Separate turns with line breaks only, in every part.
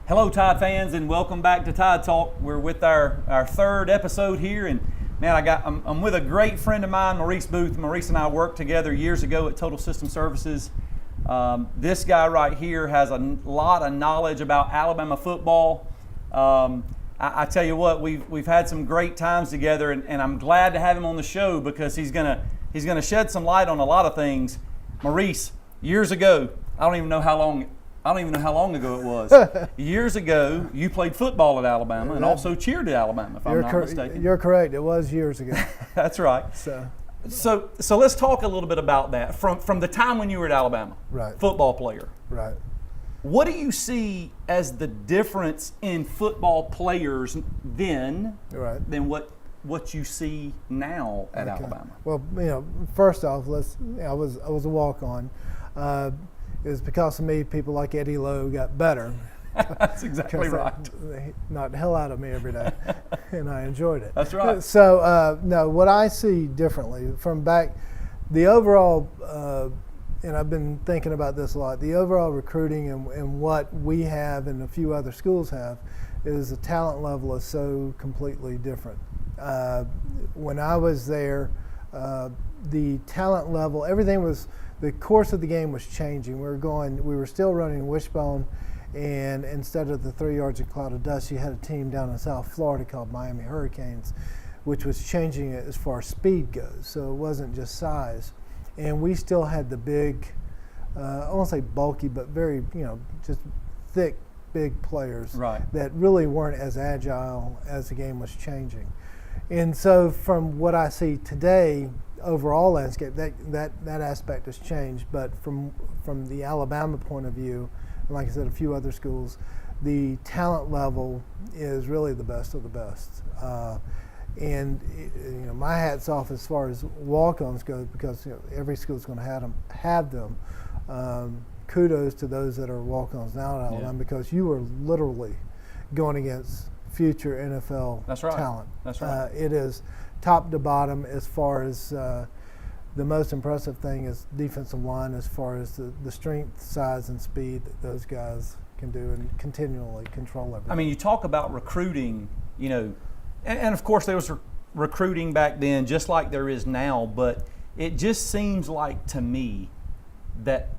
Hello, Tide fans, and welcome back to Tide Talk. We're with our third episode here, and man, I'm with a great friend of mine, Maurice Booth. Maurice and I worked together years ago at Total System Services. This guy right here has a lot of knowledge about Alabama football. I tell you what, we've had some great times together, and I'm glad to have him on the show because he's gonna shed some light on a lot of things. Maurice, years ago, I don't even know how long ago it was. Years ago, you played football at Alabama and also cheered at Alabama, if I'm not mistaken.
You're correct. It was years ago.
That's right. So let's talk a little bit about that. From the time when you were at Alabama,
right,
football player.
Right.
What do you see as the difference in football players then than what you see now at Alabama?
Well, first off, I was a walk-on. It was because of me, people like Eddie Lowe got better.
That's exactly right.
They knocked the hell out of me every day, and I enjoyed it.
That's right.
So, no, what I see differently from back, the overall, and I've been thinking about this a lot, the overall recruiting and what we have and a few other schools have is the talent level is so completely different. When I was there, the talent level, the course of the game was changing. We were still running wishbone, and instead of the 3 yards of cloud of dust, you had a team down in South Florida called Miami Hurricanes, which was changing it as far as speed goes. So it wasn't just size. And we still had the big, I won't say bulky, but very, just thick, big players that really weren't as agile as the game was changing. And so from what I see today, overall landscape, that aspect has changed. But from the Alabama point of view, and like I said, a few other schools, the talent level is really the best of the best. And my hat's off as far as walk-ons go because every school's going to have them. Kudos to those that are walk-ons now at Alabama because you are literally going against future NFL talent.
That's right.
It is top to bottom as far as the most impressive thing is defensive line as far as the strength, size, and speed that those guys can do and continually control everything.
I mean, you talk about recruiting, and of course there was recruiting back then just like there is now, but it just seems like to me that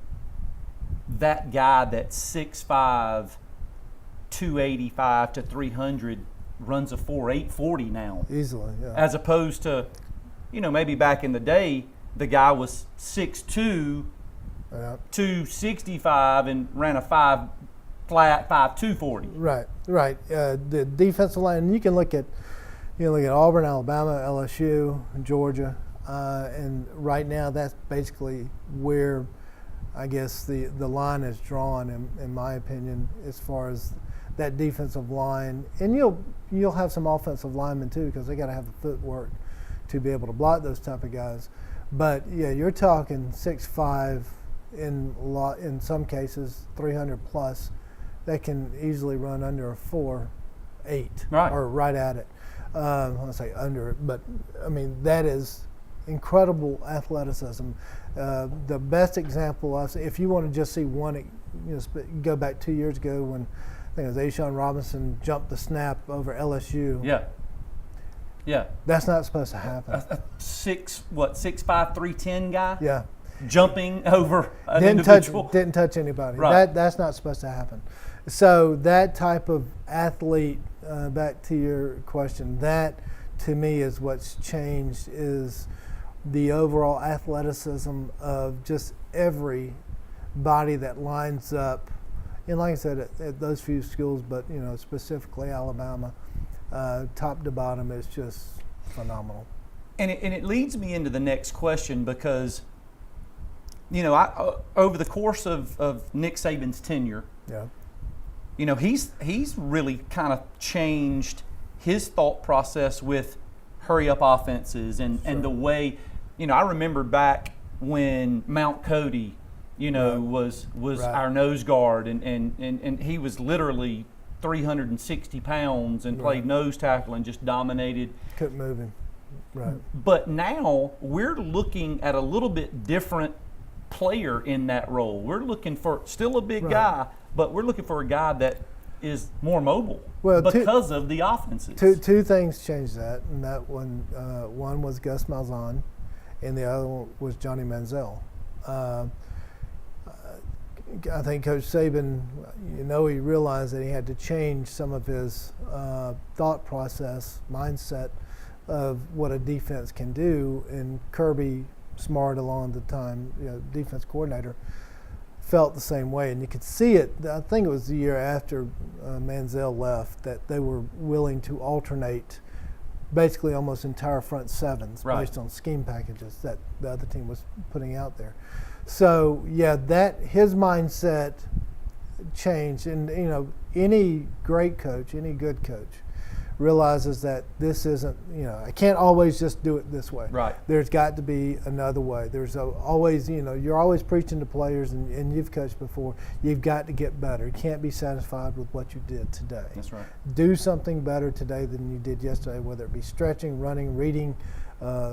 guy that's 6'5", 285 to 300 runs a 4.8 40 now.
Easily, yeah.
As opposed to, maybe back in the day, the guy was 6'2", 265 and ran a 5'2" 40.
Right. The defensive line, and you can look at Auburn, Alabama, LSU, Georgia, and right now that's basically where I guess the line is drawn, in my opinion, as far as that defensive line. And you'll have some offensive linemen too because they got to have the footwork to be able to block those type of guys. But yeah, you're talking 6'5", in some cases 300 plus that can easily run under a 4.8 or right at it. I want to say under it, but I mean that is incredible athleticism. The best example, if you want to just see one, go back 2 years ago when I think it was Ashawn Robinson jumped the snap over LSU.
Yeah.
That's not supposed to happen.
A 6'5", 310 guy?
Yeah.
Jumping over an individual?
Didn't touch anybody.
Right.
That's not supposed to happen. So that type of athlete, back to your question, that to me is what's changed is the overall athleticism of just every body that lines up. And like I said, at those few schools, but specifically Alabama, top to bottom is just phenomenal.
And it leads me into the next question because, over the course of Nick Saban's tenure, he's really kind of changed his thought process with hurry up offenses and the way, I remember back when Mount Cody, was our nose guard and he was literally 360 pounds and played nose tackle and just dominated.
Kept moving. Right.
But now we're looking at a little bit different player in that role. We're looking for still a big guy, but we're looking for a guy that is more mobile
Well,
because of the offenses.
Two things changed that, and that one was Gus Malzahn, and the other one was Johnny Manziel. I think Coach Saban, he realized that he had to change some of his thought process, mindset of what a defense can do. And Kirby Smart, along the time, defense coordinator, felt the same way. And you could see it. I think it was the year after Manziel left that they were willing to alternate basically almost entire front sevens based on scheme packages that the other team was putting out there. So that his mindset changed, and any great coach, any good coach, realizes that this isn't, I can't always just do it this way.
Right.
There's got to be another way. There's always, you're always preaching to players, and you've coached before. You've got to get better. You can't be satisfied with what you did today.
That's right.
Do something better today than you did yesterday, whether it be stretching, running, reading,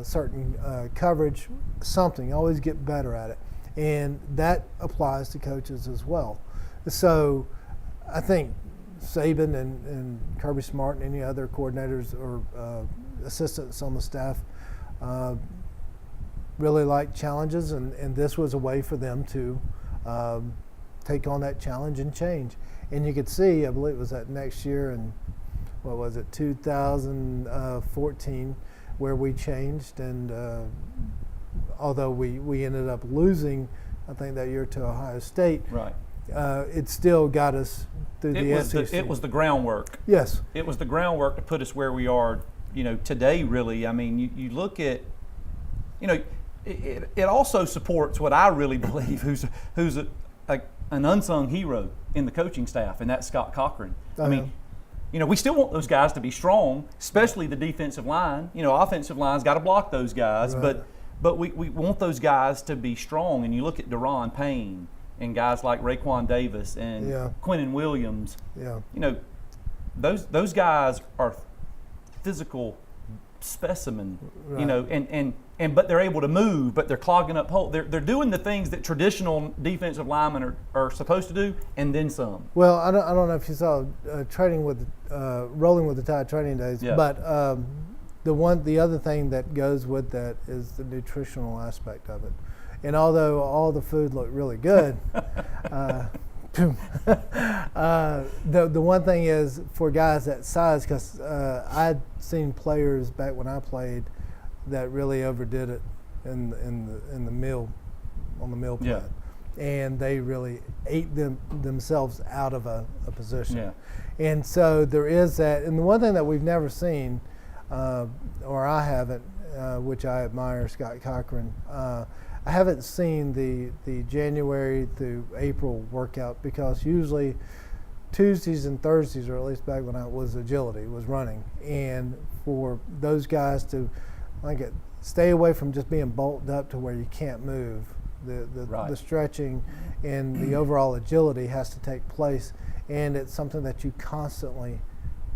certain coverage, something. Always get better at it. And that applies to coaches as well. So I think Saban and Kirby Smart and any other coordinators or assistants on the staff really like challenges, and this was a way for them to take on that challenge and change. And you could see, I believe it was that next year, in 2014, where we changed, and although we ended up losing, I think, that year to Ohio State.
Right.
It still got us through the SEC.
It was the groundwork.
Yes.
It was the groundwork to put us where we are, today, really. I mean, you look at, it also supports what I really believe, who's an unsung hero in the coaching staff, and that's Scott Cochran. I mean, we still want those guys to be strong, especially the defensive line. Offensive line's got to block those guys,
right.
but we want those guys to be strong. And you look at Daron Payne and guys like Raekwon Davis and Quinnen Williams. Yeah. Those guys are physical specimen.
Right.
But they're able to move, but they're clogging up holes. They're doing the things that traditional defensive linemen are supposed to do, and then some.
Well, I don't know if you saw rolling with the Tide training days, but the other thing that goes with that is the nutritional aspect of it. And although all the food looked really good, the one thing is for guys that size, because I'd seen players back when I played that really overdid it in the meal, on the meal plan, and they really ate themselves out of a position. Yeah. And so there is that. And the one thing that we've never seen, or I haven't, which I admire Scott Cochran. I haven't seen the January through April workout, because usually Tuesdays and Thursdays, or at least back when I was agility, was running. And for those guys to stay away from just being bolted up to where you can't move, the stretching and the overall agility has to take place. And it's something that you constantly,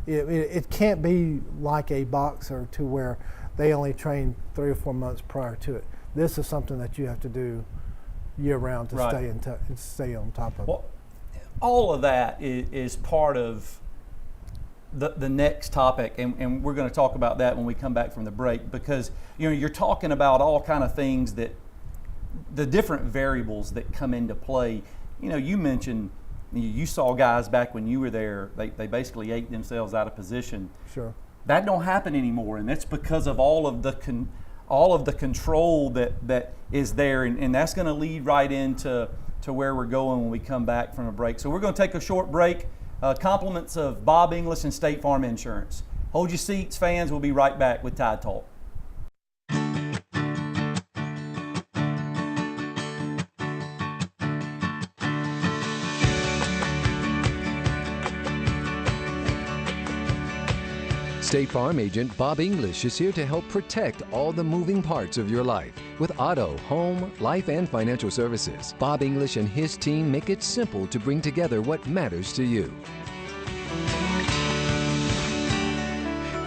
it can't be like a boxer to where they only train 3 or 4 months prior to it. This is something that you have to do year round to stay on top of it.
All of that is part of the next topic, and we're going to talk about that when we come back from the break, because you're talking about all kind of things, that the different variables that come into play. You mentioned you saw guys back when you were there, they basically ate themselves out of position.
Sure.
That don't happen anymore, and that's because of all of the control that is there, and that's going to lead right into where we're going when we come back from a break. So we're going to take a short break. Compliments of Bob English and State Farm Insurance. Hold your seats, fans. We'll be right back with Tide Talk.
State Farm agent Bob English is here to help protect all the moving parts of your life with auto, home, life, and financial services. Bob English and his team make it simple to bring together what matters to you.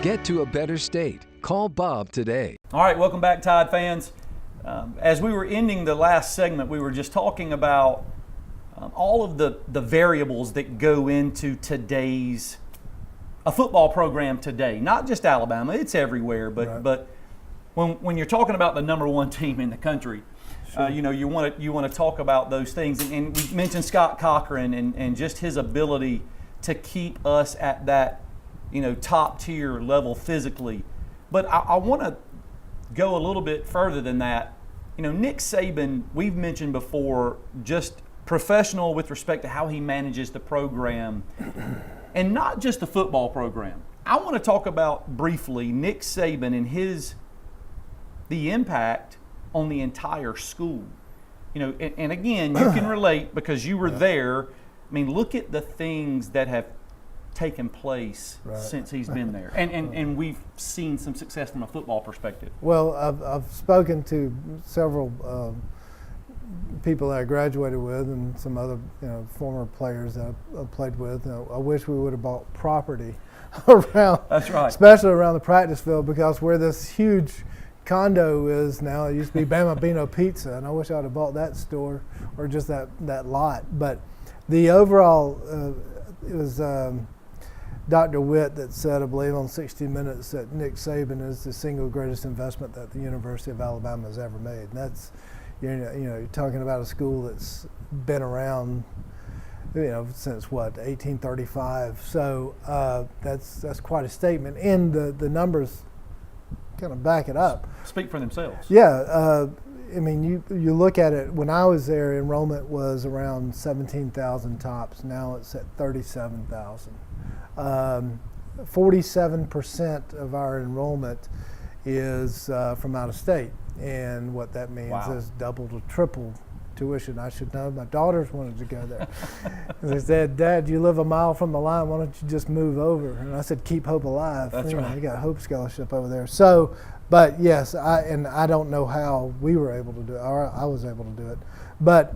Get to a better state. Call Bob today.
All right, welcome back, Tide fans. As we were ending the last segment, we were just talking about all of the variables that go into a football program today. Not just Alabama, it's everywhere, but when you're talking about the number one team in the country,
Sure.
you want to talk about those things. And we mentioned Scott Cochran and just his ability to keep us at that top tier level physically. But I want to go a little bit further than that. Nick Saban, we've mentioned before, just professional with respect to how he manages the program, and not just the football program. I want to talk about briefly Nick Saban and the impact on the entire school. And again, you can relate because you were there. I mean, look at the things that have taken place since he's been there, and we've seen some success from a football perspective.
Well, I've spoken to several people that I graduated with, and some other former players that I played with. I wish we would have bought property around.
That's right.
Especially around the practice field, because where this huge condo is now, it used to be Bama Bino Pizza, and I wish I'd have bought that store or just that lot. But the overall, it was Dr. Witt that said, I believe on 60 Minutes, that Nick Saban is the single greatest investment that the University of Alabama has ever made. And that's, you're talking about a school that's been around, since 1835. So that's quite a statement, and the numbers kind of back it up.
Speak for themselves.
Yeah, I mean, you look at it. When I was there, enrollment was around 17,000 tops. Now it's at 37,000. 47% of our enrollment is from out of state, and what that means is double to triple tuition. I should know. My daughters wanted to go there. They said, "Dad, you live a mile from the line. Why don't you just move over?" And I said, "Keep hope alive."
That's right.
You got a Hope Scholarship over there. So, but yes, I don't know how we were able to do it, or I was able to do it. But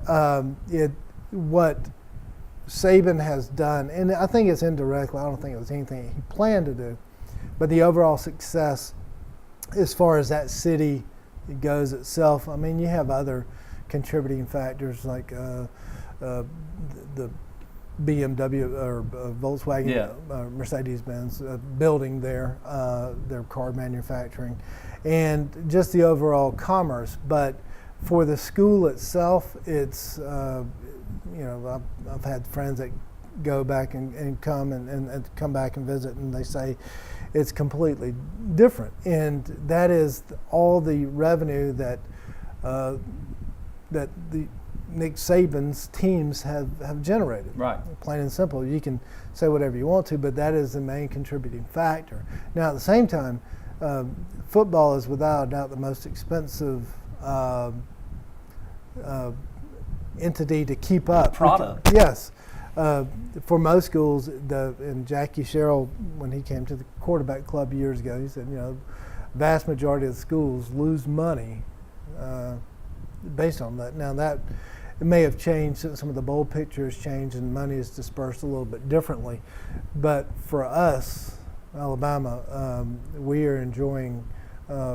what Saban has done, and I think it's indirectly, I don't think it was anything he planned to do, but the overall success as far as that city goes itself, I mean, you have other contributing factors like the BMW or Volkswagen, Mercedes-Benz building their car manufacturing, and just the overall commerce. But for the school itself, it's I've had friends that go back and come and come back and visit, and they say it's completely different, and that is all the revenue that the Nick Saban's teams have generated.
Right.
Plain and simple. You can say whatever you want to, but that is the main contributing factor. Now, at the same time, football is without a doubt the most expensive entity to keep up.
Product.
Yes. For most schools, and Jackie Sherrill, when he came to the quarterback club years ago, he said, vast majority of the schools lose money based on that. Now that it may have changed, some of the bowl pictures changed and money is dispersed a little bit differently, but for us, Alabama, we are enjoying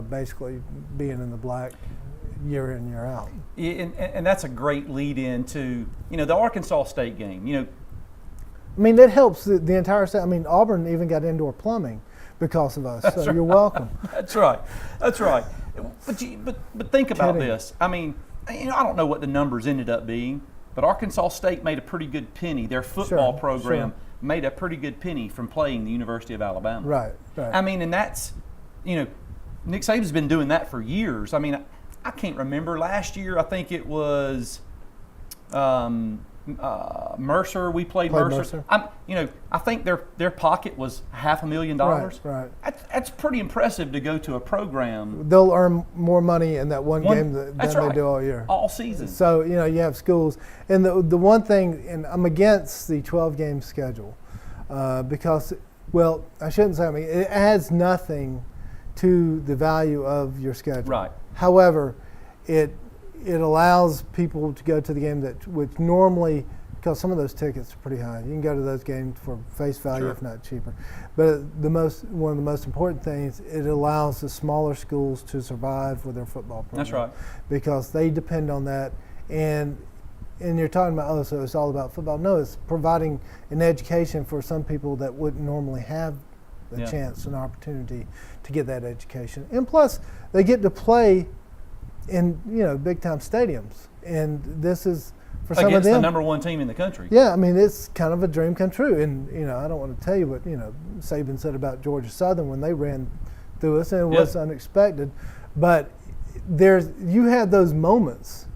basically being in the black year in, year out.
Yeah, and that's a great lead in to the Arkansas State game.
I mean, that helps the entire state. I mean, Auburn even got indoor plumbing because of us. So you're welcome.
That's right. That's right. But think about this. I mean, I don't know what the numbers ended up being, but Arkansas State made a pretty good penny. Their football program made a pretty good penny from playing the University of Alabama.
Right.
I mean, and that's, Nick Saban's been doing that for years. I mean, I can't remember. Last year, I think it was Mercer. We played Mercer. I think their pocket was $500,000.
Right.
That's pretty impressive to go to a program.
They'll earn more money in that one game than they do all year.
All season.
So, you have schools. And the one thing, and I'm against the 12-game schedule because, well, I shouldn't say, it adds nothing to the value of your schedule.
Right.
However, it allows people to go to the game which normally, because some of those tickets are pretty high. You can go to those games for face value, if not cheaper. But one of the most important things, it allows the smaller schools to survive with their football program.
That's right.
Because they depend on that, and and you're talking about, oh, so it's all about football. No, it's providing an education for some people that wouldn't normally have the chance and opportunity to get that education. And plus, they get to play in, big time stadiums. And this is, for some of them,
against the number one team in the country.
Yeah, I mean, it's kind of a dream come true. And, I don't want to tell you what, Saban said about Georgia Southern when they ran through us, and it was unexpected. But you had those moments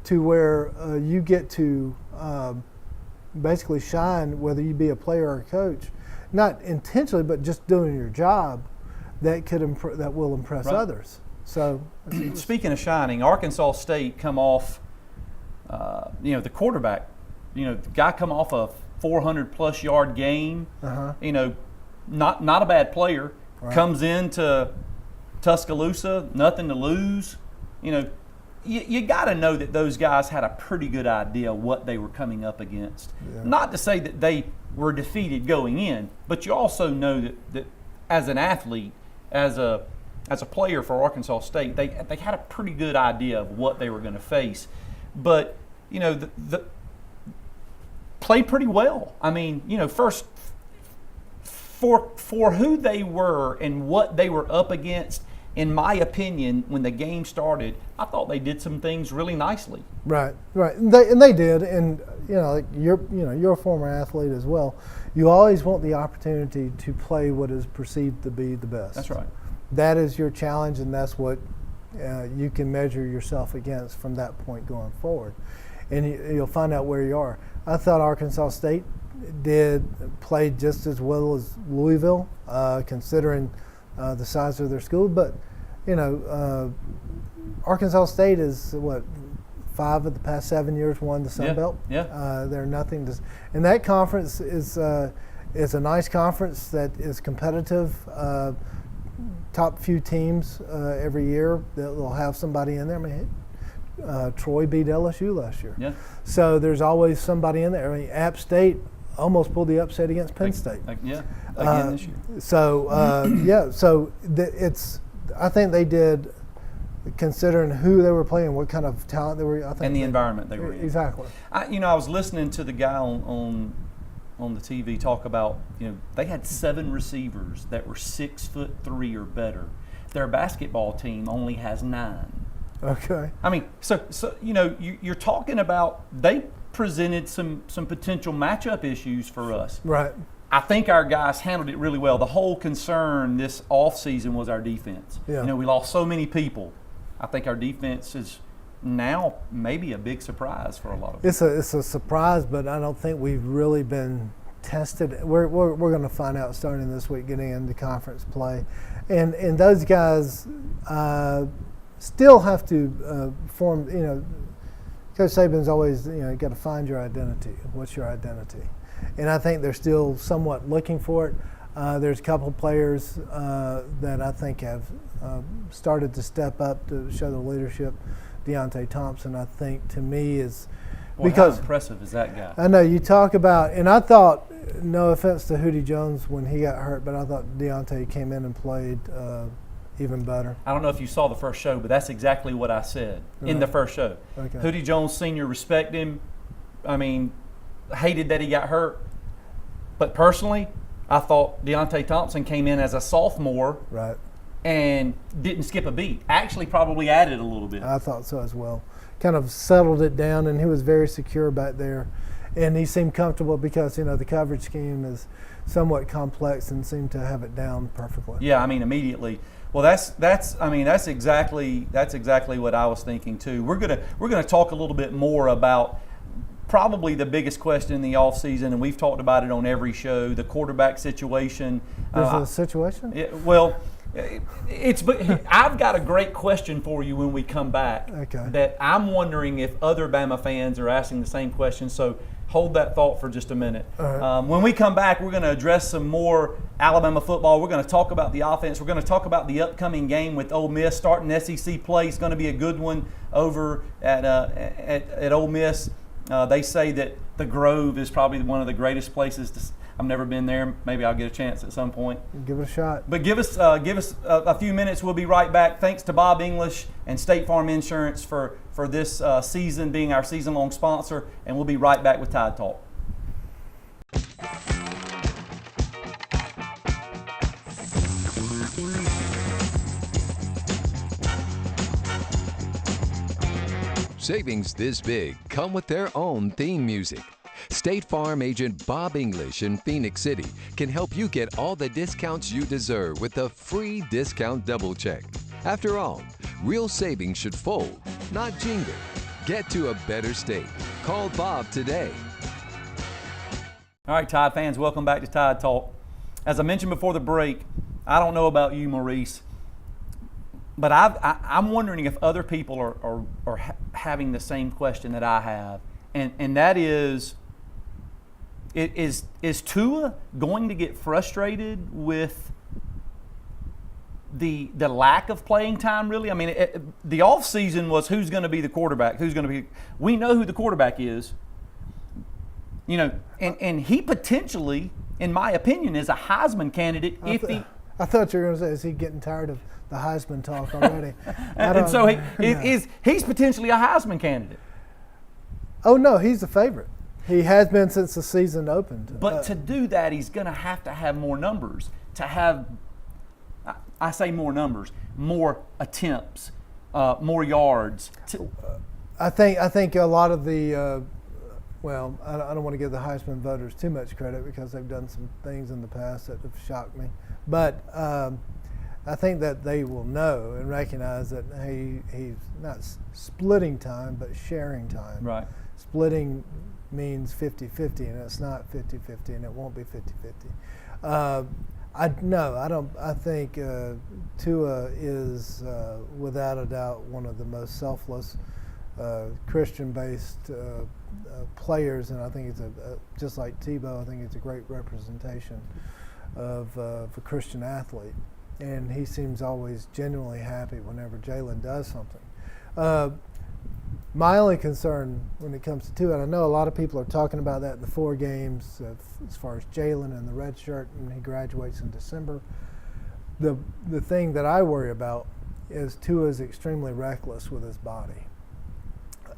to where you get to basically shine, whether you be a player or a coach, not intentionally, but just doing your job that will impress others. So,
speaking of shining, Arkansas State come off, the quarterback, the guy come off a 400-plus yard game, not a bad player, comes into Tuscaloosa, nothing to lose. You got to know that those guys had a pretty good idea what they were coming up against. Yeah. Not to say that they were defeated going in, but you also know that as an athlete, as a player for Arkansas State, they had a pretty good idea of what they were going to face. But the played pretty well. I mean, first for who they were and what they were up against. In my opinion, when the game started, I thought they did some things really nicely.
Right. And they did. And you're a former athlete as well. You always want the opportunity to play what is perceived to be the best.
That's right.
That is your challenge, and that's what you can measure yourself against from that point going forward. And you'll find out where you are. I thought Arkansas State played just as well as Louisville, considering the size of their school. But Arkansas State is 5 of the past 7 years won the Sun Belt.
Yeah.
They're nothing to, and that conference is a nice conference that is competitive. Top few teams every year that will have somebody in there. I mean, Troy beat LSU last year.
Yeah.
So there's always somebody in there. I mean, App State almost pulled the upset against Penn State.
Again this year.
So so I think they did, considering who they were playing, what kind of talent they were. I think
and the environment they were in.
Exactly.
I was listening to the guy on the TV talk about, they had 7 receivers that were 6'3" or better. Their basketball team only has 9.
Okay.
I mean, so you're talking about they presented some potential matchup issues for us.
Right.
I think our guys handled it really well. The whole concern this offseason was our defense.
Yeah.
We lost so many people. I think our defense is now maybe a big surprise for a lot of people.
It's a surprise, but I don't think we've really been tested. We're going to find out starting this week, getting into conference play, and those guys still have to form. Coach Saban's always got to find your identity. What's your identity? And I think they're still somewhat looking for it. There's a couple players that I think have started to step up to show their leadership. Deontay Thompson, I think, to me is
because how impressive is that guy?
I know you talk about, and I thought, no offense to Hootie Jones when he got hurt, but I thought Deontay came in and played even better.
I don't know if you saw the first show, but that's exactly what I said in the first show.
Okay.
Hootie Jones Sr. respect him. I mean, hated that he got hurt. But personally, I thought Deontay Thompson came in as a sophomore.
Right.
And didn't skip a beat. Actually, probably added a little bit.
I thought so as well. Kind of settled it down, and he was very secure back there. And he seemed comfortable because, the coverage scheme is somewhat complex and seemed to have it down perfectly.
Yeah, I mean, immediately. Well, that's exactly what I was thinking too. We're gonna talk a little bit more about probably the biggest question in the offseason, and we've talked about it on every show, the quarterback situation.
There's a situation?
I've got a great question for you when we come back.
Okay.
That I'm wondering if other Bama fans are asking the same question. So hold that thought for just a minute.
All right.
When we come back, we're going to address some more Alabama football. We're going to talk about the offense. We're going to talk about the upcoming game with Ole Miss. Starting SEC play is going to be a good one over at Ole Miss. They say that the Grove is probably one of the greatest places I've never been there. Maybe I'll get a chance at some point.
Give it a shot.
But give us a few minutes. We'll be right back. Thanks to Bob English and State Farm Insurance for this season, being our season-long sponsor. And we'll be right back with Tide Talk.
Savings this big come with their own theme music. State Farm agent Bob English in Phoenix City can help you get all the discounts you deserve with a free discount double check. After all, real savings should fold, not jingle. Get to a better state. Call Bob today.
All right, Tide fans, welcome back to Tide Talk. As I mentioned before the break, I don't know about you, Maurice, but I'm wondering if other people are having the same question that I have, and that is Tua going to get frustrated with the lack of playing time, really? I mean, the offseason was who's going to be the quarterback, we know who the quarterback is, you know, and he potentially, in my opinion, is a Heisman candidate
I thought you were going to say, is he getting tired of the Heisman talk already?
and so he's potentially a Heisman candidate.
Oh, no, he's the favorite. He has been since the season opened.
But to do that, he's going to have more numbers. To have, I say more numbers, more attempts, more yards.
I think a lot of the, well, I don't want to give the Heisman voters too much credit because they've done some things in the past that have shocked me. But I think that they will know and recognize that he's not splitting time, but sharing time.
Right.
Splitting means 50-50, and it's not 50-50, and it won't be 50-50. I think Tua is without a doubt one of the most selfless Christian-based players, and I think he's just like Tebow. I think he's a great representation of a Christian athlete, and he seems always genuinely happy whenever Jalen does something. My only concern when it comes to Tua, and I know a lot of people are talking about that in the 4 games as far as Jalen and the red shirt, and he graduates in December. The thing that I worry about is Tua is extremely reckless with his body.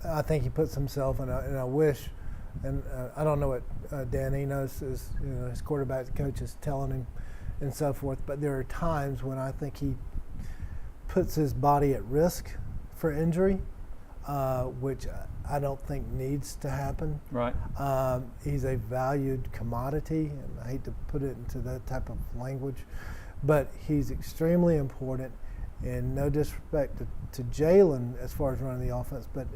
I think he puts himself in and I wish, and I don't know what Dan Enos is, his quarterback coach is telling him and so forth, but there are times when I think he puts his body at risk for injury, which I don't think needs to happen.
Right.
He's a valued commodity, and I hate to put it into that type of language, but he's extremely important. And no disrespect to Jalen as far as running the offense, but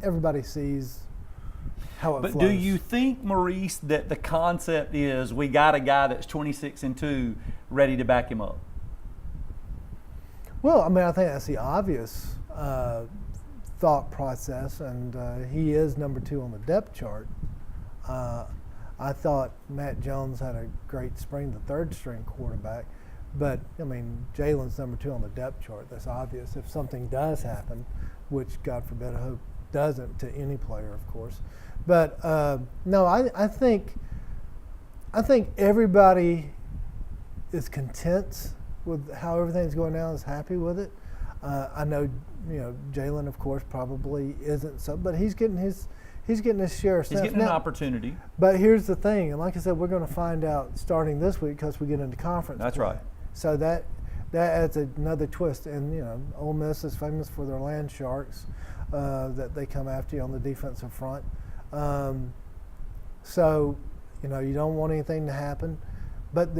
everybody sees how it flows.
But do you think, Maurice, that the concept is we got a guy that's 26-2 ready to back him up?
Well, I mean, I think that's the obvious thought process, and he is number 2 on the depth chart. I thought Matt Jones had a great spring, the 3rd string quarterback. But, I mean, Jalen's number 2 on the depth chart. That's obvious. If something does happen, which, God forbid, I hope doesn't to any player, of course. But, no, I think everybody is content with how everything's going now, is happy with it. I know, Jalen, of course, probably isn't so, but he's getting his share of snaps.
He's getting an opportunity.
But here's the thing, and like I said, we're going to find out starting this week because we get into conference
That's
play.
right.
So that adds another twist. And, Ole Miss is famous for their land sharks that they come after you on the defensive front. So, you don't want anything to happen. But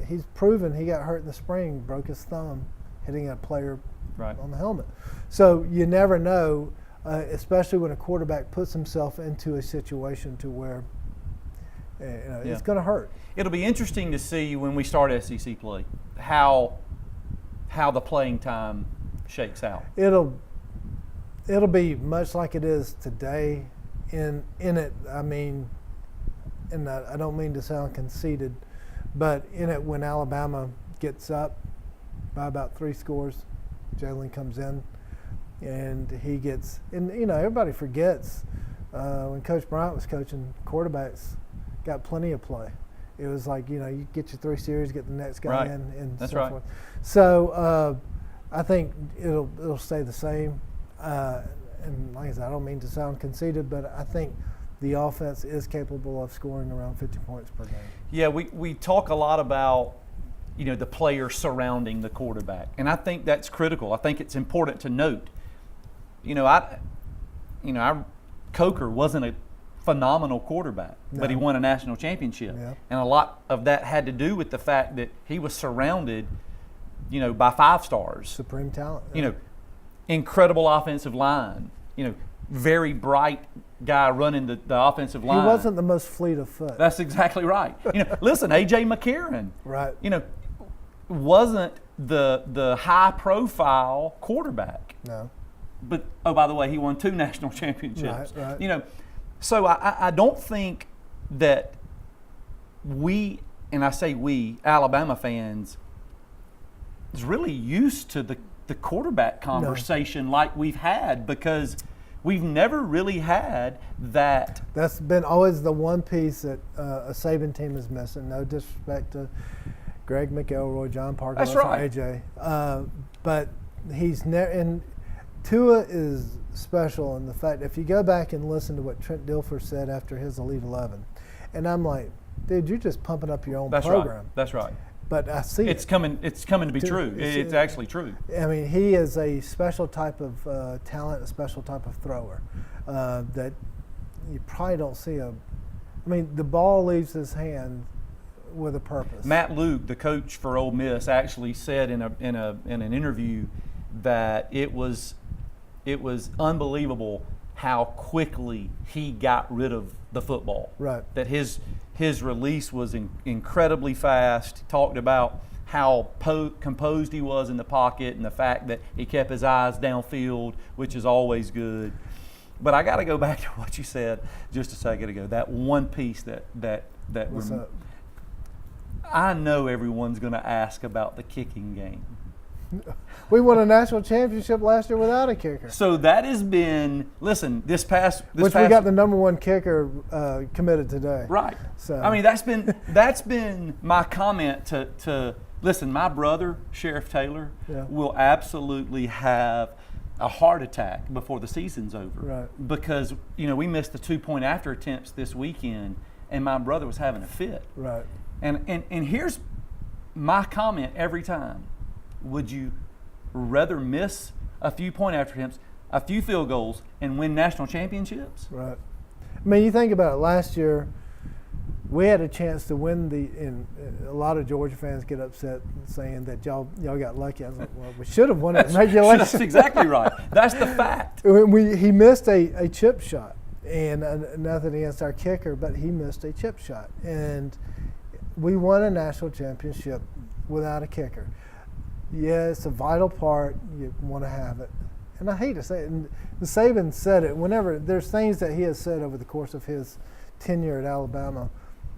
he's proven he got hurt in the spring, broke his thumb, hitting a player
right
on the helmet. So you never know, especially when a quarterback puts himself into a situation to where it's going to hurt.
It'll be interesting to see when we start SEC play how the playing time shakes out.
It'll be much like it is today. In it, I mean, and I don't mean to sound conceited, but in it, when Alabama gets up by about 3 scores, Jalen comes in and he gets, and everybody forgets when Coach Bryant was coaching, quarterbacks got plenty of play. It was like, you get your 3 series, get the next guy
Right.
in, and
That's
so
right.
forth. So I think it'll stay the same. And like I said, I don't mean to sound conceited, but I think the offense is capable of scoring around 50 points per game.
Yeah, we talk a lot about, the players surrounding the quarterback, and I think that's critical. I think it's important to note. Coker wasn't a phenomenal quarterback, but he won a national championship, and a lot of that had to do with the fact that he was surrounded, by 5 stars,
Supreme talent.
incredible offensive line, very bright guy running the offensive line.
He wasn't the most fleet of foot.
That's exactly right. Listen, A.J. McCarron,
right.
Wasn't the high profile quarterback.
No.
But by the way, he won 2 national championships.
Right.
So I don't think that we, and I say we, Alabama fans, is really used to the quarterback conversation like we've had, because we've never really had that.
That's been always the one piece that a Saban team is missing. No disrespect to Greg McElroy, John Parker,
That's right.
AJ. But he's never. And Tua is special in the fact, if you go back and listen to what Trent Dilfer said after his Elite 11, and I'm like, dude, you're just pumping up your own program.
Right. That's right.
But I see
it's coming to be true. It's actually true.
I mean, he is a special type of talent, a special type of thrower that you probably don't see. The ball leaves his hand with a purpose.
Matt Luke, the coach for Ole Miss, actually said in an interview that it was unbelievable how quickly he got rid of the football.
Right.
That his release was incredibly fast. He talked about how composed he was in the pocket and the fact that he kept his eyes downfield, which is always good. But I got to go back to what you said just a second ago. That one piece that
What's up?
I know everyone's going to ask about the kicking game.
We won a national championship last year without a kicker.
So that has been, listen, this past
we got the number 1 kicker committed today.
Right.
So
that's been my comment to listen. My brother Sheriff Taylor will absolutely have a heart attack before the season's over.
Right.
Because we missed the 2-point after attempts this weekend, and my brother was having a fit.
Right.
And here's my comment every time. Would you rather miss a few point after attempts, a few field goals, and win national championships?
Right. You think about it. Last year, we had a chance to win and a lot of Georgia fans get upset saying that y'all got lucky. I was like, well, we should have won it in regulation.
That's exactly right. That's the fact.
He missed a chip shot, and nothing against our kicker, but he missed a chip shot. And we won a national championship without a kicker. Yeah, it's a vital part. You want to have it. And I hate to say it, and Saban said it, whenever there's things that he has said over the course of his tenure at Alabama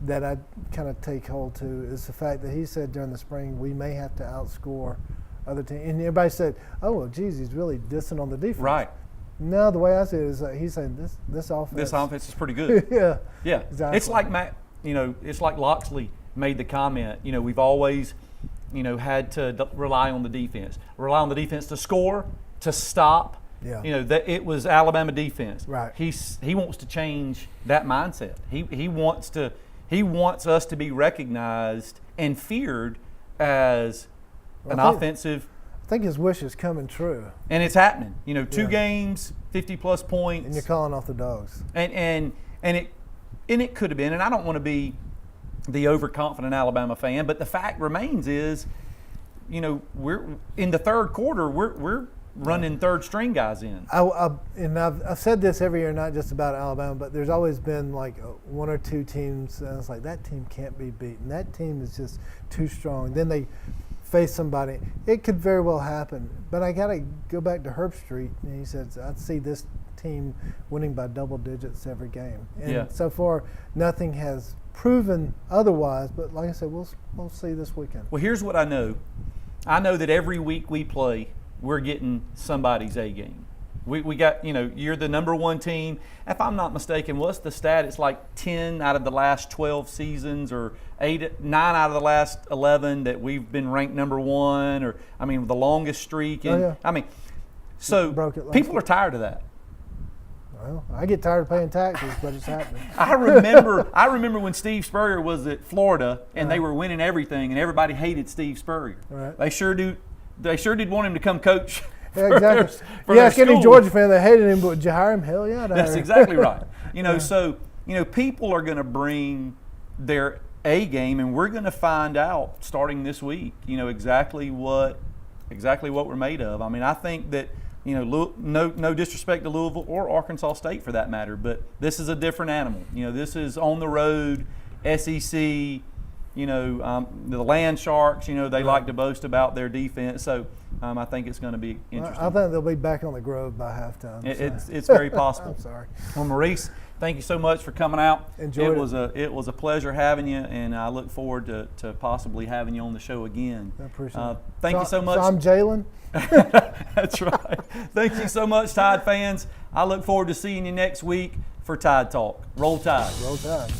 that I kind of take hold to, is the fact that he said during the spring, we may have to outscore other teams. And everybody said, oh, well, geez, he's really dissing on the defense.
Right.
No, the way I see it is he's saying this offense.
This offense is pretty good.
Yeah.
Yeah.
Exactly.
It's like it's like Loxley made the comment, we've always had to rely on the defense to score, to stop.
Yeah.
That it was Alabama defense.
Right.
He wants to change that mindset. He wants us to be recognized and feared as offensive.
I think his wish is coming true.
And it's happening. 2 games, 50+ points.
And you're calling off the dogs.
And it could have been, and I don't want to be the overconfident Alabama fan, but the fact remains is, we're in the third quarter, we're running third string guys in.
I've said this every year, not just about Alabama, but there's always been like 1 or 2 teams, and it's like that team can't be beaten. That team is just too strong. Then they face somebody. It could very well happen, but I got to go back to Herb Street, and he said, I'd see this team winning by double digits every game. And so far, nothing has proven otherwise, but like I said, we'll see this weekend.
Well, here's what I know. I know that every week we play, we're getting somebody's A game. We got, you're the number one team. If I'm not mistaken, what's the stat? It's like 10 out of the last 12 seasons, or 9 out of the last 11 that we've been ranked number one, or the longest streak. And so people are tired of that.
Well, I get tired of paying taxes, but it's happening.
I remember when Steve Spurrier was at Florida and they were winning everything, and everybody hated Steve Spurrier.
Right.
They sure did want him to come coach.
Yeah, exactly.
For
Ask any Georgia fan that hated him, but would you hire him? Hell yeah, I'd hire
That's
him.
exactly right. So people are going to bring their A game, and we're going to find out starting this week. Exactly what we're made of. I think that no disrespect to Louisville or Arkansas State for that matter, but this is a different animal. This is on the road, SEC. The Land Sharks. They like to boast about their defense. So I think it's going to be interesting.
I think they'll be back on the Grove by halftime.
It's very possible.
I'm sorry.
Well, Maurice, thank you so much for coming out.
Enjoyed it.
It was a pleasure having you, and I look forward to possibly having you on the show again.
I appreciate it.
Thank you so much.
So I'm Jalen.
That's right. Thank you so much, Tide fans. I look forward to seeing you next week for Tide Talk. Roll Tide.
Roll Tide.